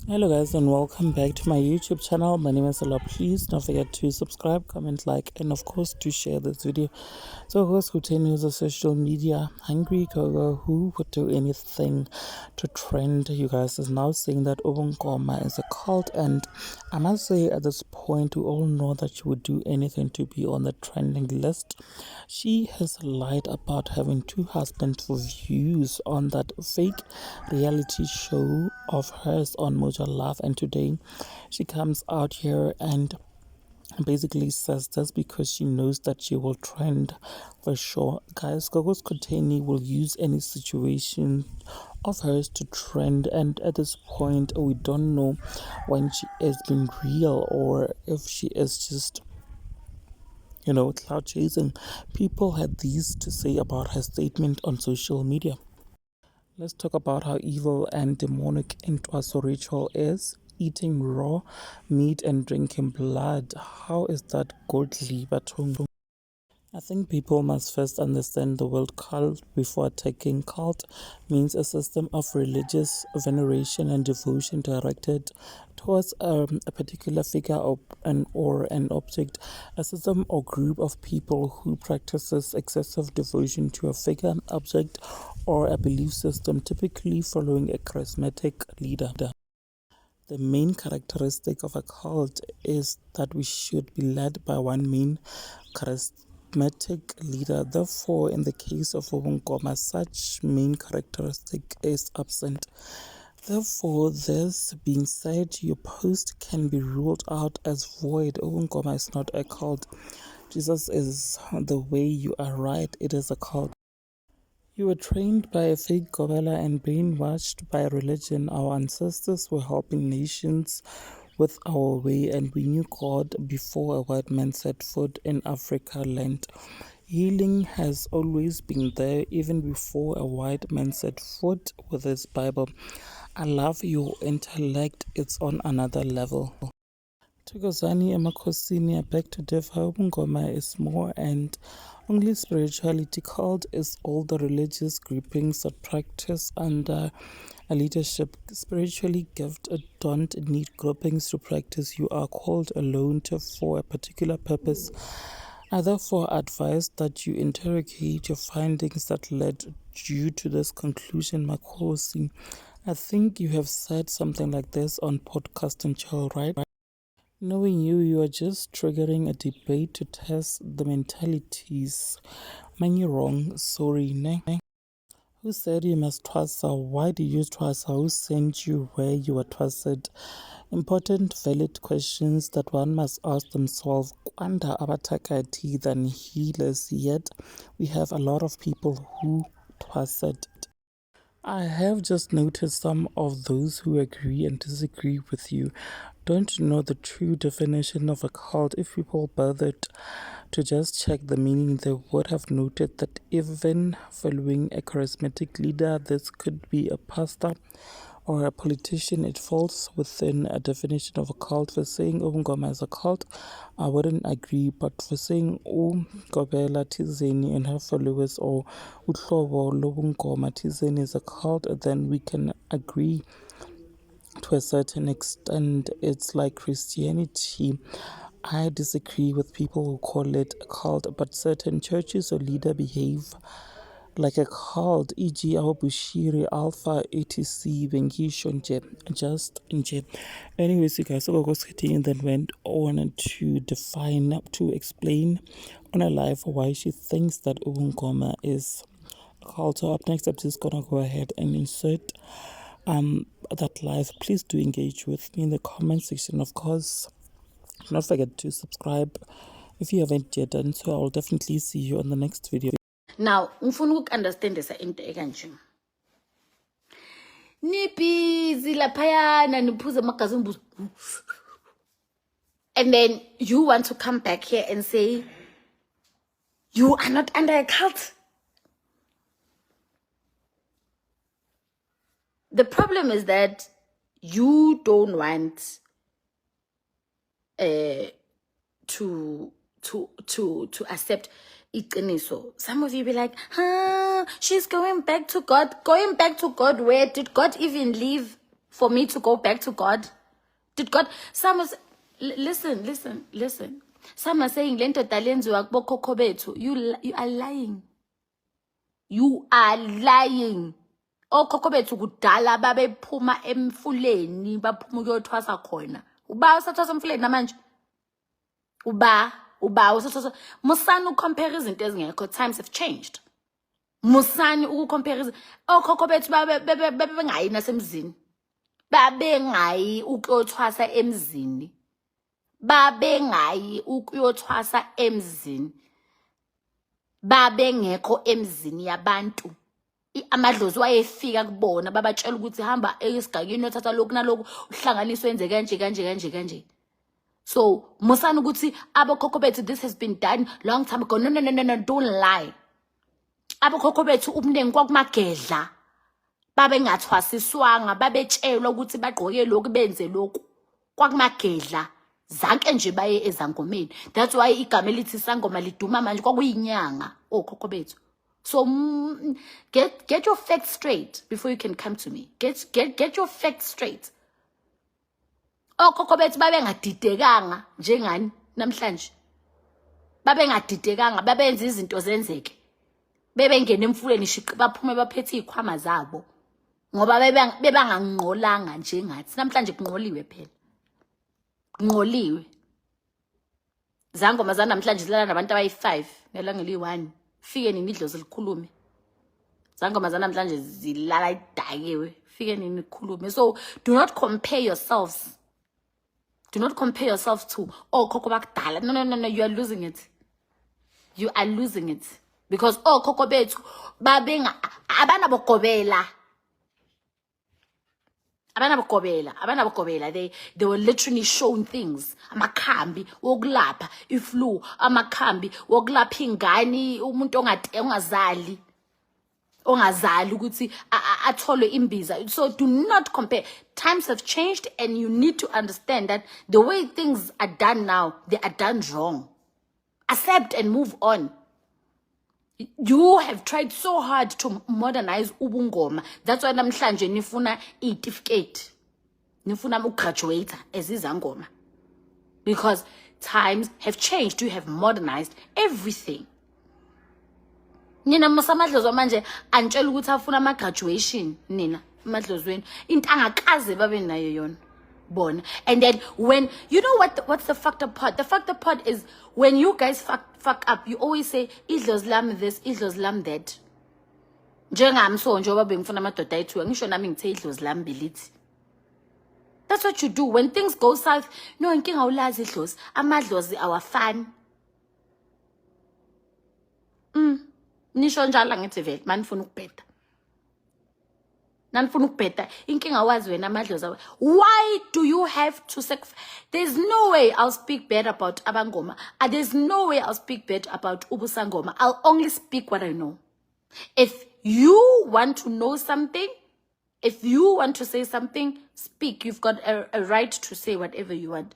Hello guys and welcome back to my YouTube channel. My name is Ella. Please don't forget to subscribe, comment, like, and of course to share this video. So Gog Skhotheni is a social media hungry girl who would do anything to trend. You guys is now saying that Ubungoma is a cult, and I must say at this point we all know that she would do anything to be on the trending list. She has lied about having two husbands for views on that fake reality show of hers on Moja Love, and today she comes out here and basically says this because she knows that she will trend for sure. Guys, Gog Skhotheni will use any situation of hers to trend, and at this point we don't know when she is being real or if she is just clout chasing. People had these to say about her statement on social media. Let's talk about how evil and demonic Intwaso ritual is. Eating raw meat and drinking blood. How is that godly, Batung? I think people must first understand the word cult before attacking. Cult means a system of religious veneration and devotion directed towards a particular figure or an object, a system or group of people who practices excessive devotion to a figure, object, or a belief system, typically following a charismatic leader. The main characteristic of a cult is that we should be led by one main charismatic leader. Therefore, in the case of Ubungoma, such main characteristic is absent. Therefore, this being said, your post can be ruled out as void. Ubungoma is not a cult. Jesus is the way. You are right. It is a cult. You were trained by a fake Gobela and brainwashed by religion. Our ancestors were helping nations with our way, and we knew God before a white man set foot in Africa land. Healing has always been there, even before a white man set foot with his Bible. I love your intellect, it's on another level. Thokozani emakhosini are back to Deva. Ubungoma is more and only spirituality. Cult is all the religious groupings that practice under a leadership. Spiritually gifted don't need groupings to practice. You are called alone for a particular purpose. I therefore advise that you interrogate your findings that led you to this conclusion, Makhosi. I think you have said something like this on podcast and chill, right? Knowing you are just triggering a debate to test the mentalities. Man, you're wrong. Sorry, ne? Who said you must trust her? Why did you trust her? Who sent you where you were trusted? Important, valid questions that one must ask themselves. Kwanda abatakati than healers, yet we have a lot of people who trusted. I have just noticed some of those who agree and disagree with you don't know the true definition of a cult. If people bothered to just check the meaning, they would have noted that even following a charismatic leader, this could be a pastor or a politician. It falls within a definition of a cult. For saying Ubungoma is a cult, I wouldn't agree, but for saying Gobela Tizeni and her followers or Uhlobo Lobungoma Tizeni is a cult, then we can agree to a certain extent. It's like Christianity. I disagree with people who call it a cult, but certain churches or leaders behave like a cult, e.g. our Bushiri, Alpha, ATC, Bengisho, just nje. Anyways, you guys, so Gog Skhotheni then went on to explain on a live why she thinks that Ubungoma is a cult. So up next, I'm just gonna go ahead and insert that live. Please do engage with me in the comment section. Of course, do not forget to subscribe if you haven't yet done so. I'll definitely see you on the next video. Now, ngifuna understand this into ekanje. Ni busy laphayana niphuza amagazi, and then you want to come back here and say you are not under a cult. The problem is that you don't want to accept iqiniso. Some of you be like, she's going back to God. Going back to God, where did God even live for me to go back to God? Did God, some is, listen. Some are saying, lento talenzo akbokhokho bethu. You are lying. You are lying. Okhokho bethu kudala babephuma emfuleni, baphuma ukuyothwasa khona. Uba usathwasa emfuleni namanje? Uba usathwasa. Musani ucompare izinto ezingekho. Times have changed. Musani ukucompare izinto. Okhokho bethu babengayi nasemzini. Babengayi ukuyothwasa emzini. Babengayi ukuyothwasa emzini. Babengekho emzini yabantu. Amadlozi wayefika kubona babatshela ukuthi hamba esigakini uthatha lokhu nalokhu uhlanganiswe enze kanje. So musani ukuthi abokhokho bethu, this has been done long time ago. No, don't lie. Abokhokho bethu ubunengi kwakumagedla. Babengathwasiswanga, babetshelwa ukuthi bagqoke lokhu benze lokhu. Kwakumagedla. Zanke nje baye ezangomeni. That's why igama elithi sangoma liduma manje kwakuyinyanga okhokho bethu. So get your facts straight before you can come to me. Get your facts straight. Okhokho bethu babengadidekanga njengani namhlanje. Babengadidekanga, babenza izinto zenzeke. Bebengena emfuleni shiqi baphume baphethe izikhwama zabo. Ngoba bebangangqolanga njengathi. Namhlanje kunqoliwe phela. Ngoliwe. Zangoma zanamhlanje zilala nabantu abayi5 ngelanga eli1. Fike nini idlozi likhulume. Zangoma zanamhlanje zilala idakewe. Fike nini likhulume. So do not compare yourselves. Do not compare yourselves to okhokho bakudala. No, you are losing it. You are losing it. Because okhokho bethu abanabokobela. They were literally shown things. Amakhambi wokulapha iflu, amakhambi wokulapha ingane umuntu ongazali ukuthi athole imbiza. So do not compare. Times have changed and you need to understand that the way things are done now, they are done wrong. Accept and move on. You have tried so hard to modernize Ubungoma. That's why namhlanje nifuna certificate. Nifuna graduate as izangoma. Because times have changed. You have modernized everything. Nina musamadlozi manje antshela ukuthi afuna ama graduation nina amadlozweni. Into angakaze babe nayo yona. Born. And then when you know what's the fucked up part? The fucked up part is when you guys fuck up, you always say idlozlam this, idlozlam that. Njengami so njengoba bengifuna amadoda ayithiwa ngisho nami ngithe idlozlam bilithi. That's what you do when things go south. No, inkinga awulazi idlozi, amadlozi awafani. Nisho njalo ngithi vele manifuna ukubheda. Why do you have to sacrifice? There's no way I'll speak bad about Abangoma. There's no way I'll speak bad about Ubusangoma. I'll only speak what I know. If you want to know something, if you want to say something, speak. You've got a right to say whatever you want.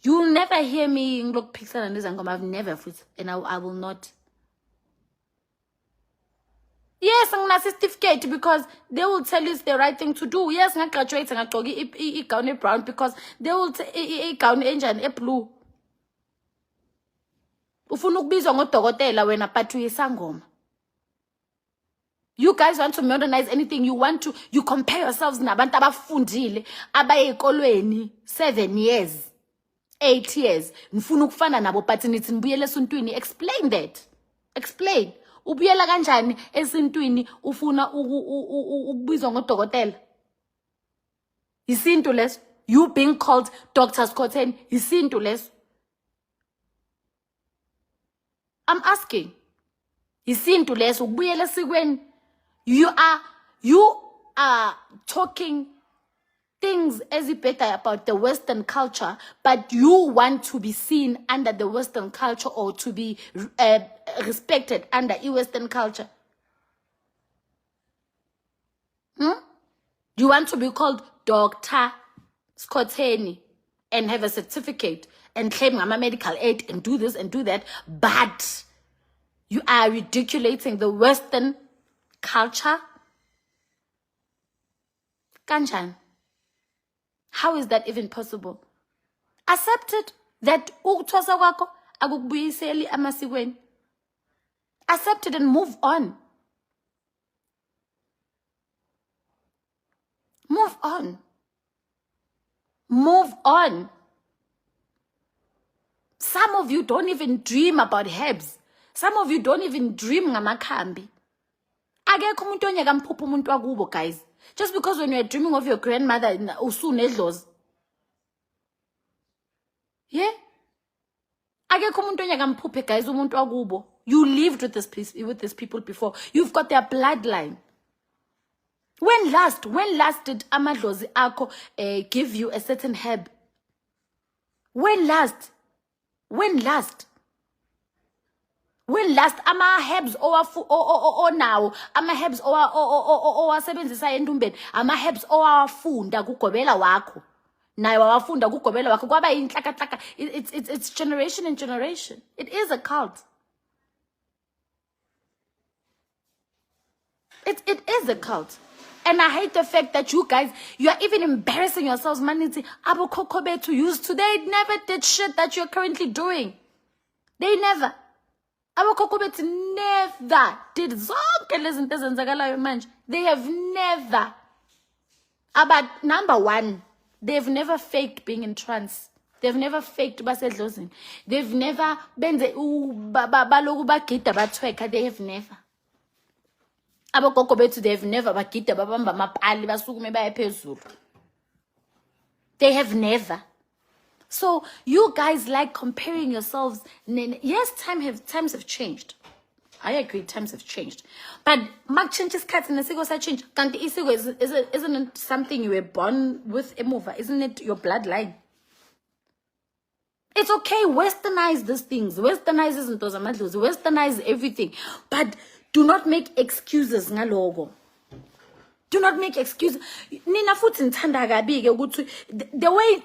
You'll never hear me look pixel and this Angoma. I've never, and I will not. Yes, I'm not a certificate because they will tell you it's the right thing to do. Yes, I'm graduate and I gown brown because they will gown engine a blue. Ufuna ukubizwa ngodokotela wena but uyisangoma. You guys want to modernize anything you compare yourselves nabantu abafundile abaye ekolweni 7 years 8 years nifuna ukufana nabo but nithi nibuyele esontweni. Explain that. Explain. Ubuyela kanjani esintwini ufuna ukubizwa ngodokotela? Isintu leso. You being called Dr. Skhotheni, isintu leso. I'm asking. Isintu leso ubuyela esikweni. You are talking things as better about the Western culture, but you want to be seen under the Western culture or to be respected under Western culture. You want to be called Dr. Skhotheni and have a certificate and claim I'm a medical aid and do this and do that, but you are ridiculating the Western culture. Kanjan. How is that even possible? Accept it that ukuthwasa kwakho akukubuyiseli amasikweni. Accept it and move on. Move on. Move on. Some of you don't even dream about herbs. Some of you don't even dream ngamakhambi. Akekho umuntu onyaka mphupha umuntu wakubo, guys. Just because when you're dreaming of your grandmother, usunedlozi. Yeah? Akekho umuntu onyaka mphuphe, guys, umuntu wakubo. You lived with these people before. You've got their bloodline. When last did amadlozi akho give you a certain herb? When last? Ama herbs now, ama herbs owasebenzisa endumbeni, ama herbs owafunda kugobela wakho. Naye wawafunda kugobela wakho kwaba inhlaka. It's generation and generation. It is a cult. It is a cult. And I hate the fact that you guys, you are even embarrassing yourselves. Maniti, abo kokobe to use to. They never did shit that you're currently doing. They never. Abo kokobe never did zonke lezinto ezenzakalayo manje. They have never. But number one, they've never faked being in trance. They've never faked basedlozini. They've never benze baloku bagida batweka. They have never. Abogogo bethu, they've never bagida babamba amapali basukume baye phezulu. They have never. So you guys like comparing yourselves. Yes, times have changed. I agree, times have changed. But mak changes cuts and the isiko sa change. Kanti isiko isn't it something you were born with emuva? Isn't it your bloodline? It's okay, westernize these things. Westernize izinto zamadlozi. Westernize everything. But do not make excuses ngalogo. Do not make excuses. Nina futhi nthanda kabi ke ukuthi the way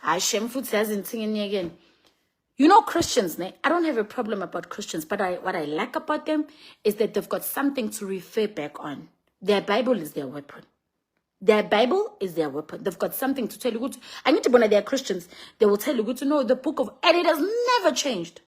Hashem futhi yazinthingeni again. You know Christians, ne? I don't have a problem about Christians, but what I like about them is that they've got something to refer back on. Their Bible is their weapon. Their Bible is their weapon. They've got something to tell you. I need to know they're Christians. They will tell you to know the book of, and it has never changed.